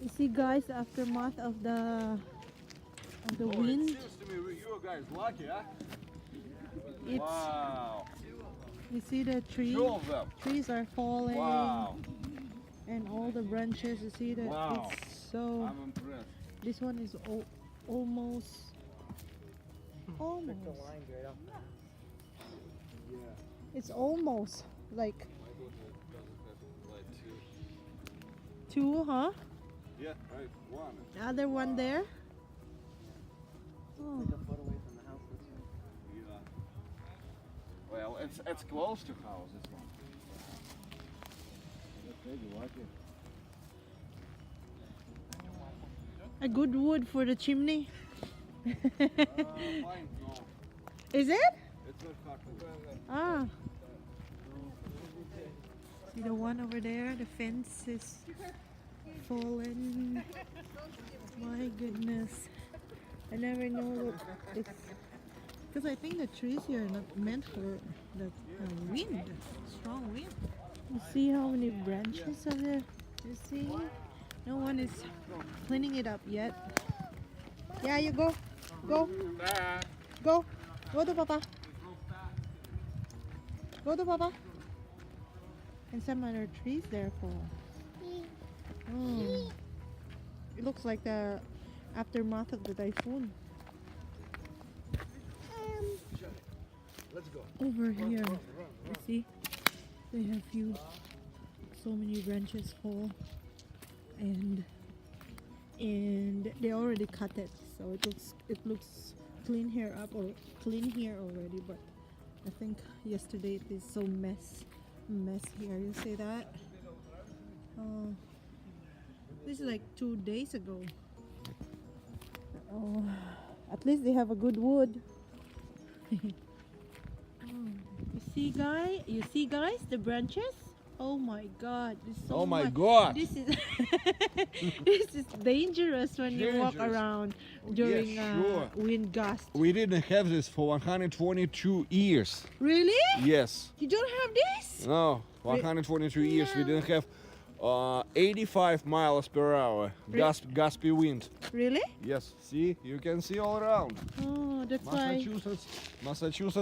You see, guys, the aftermath of the wind. It seems to me you guys lucky, huh? It's, Wow. you see the trees? Two of them. Trees are falling. Wow. And all the branches. You see that? Wow. It's so. I'm impressed. This one is almost. Almost. Yeah. It's almost like My daughter doesn't have like two, huh? Yeah, right. One. The other one there. Oh. Yeah. Well, it's close to house, this one. Okay, you like it? A good wood for the chimney. Fine, no. Is it? It's not hard to Ah. See the one over there? The fence is fallen. My goodness. I never know what it's. Because I think the trees here are not meant for the wind, strong wind. You see how many branches are there? You see? No one is cleaning it up yet. Yeah, you go. Go. Go. Go to Papa. Go to Papa. And some other trees there for. Oh. It looks like the aftermath of the typhoon. Let's go. Over here, you see, they have so many branches fall, and they already cut it, so it looks clean here already. But I think yesterday it is so mess here. You see that? Oh, this is like 2 days ago. Oh, at least they have a good wood. You see guys the branches. Oh my god, this is so Oh my much. god. This is this is dangerous when you walk Dangerous. around during sure. wind gust. We didn't have this for 122 years. Really? Yes. You don't have this? No, 122 years we didn't have 85 miles per hour gusty wind. Really? Yes, see, you can see all around. Oh, that's why. Massachusetts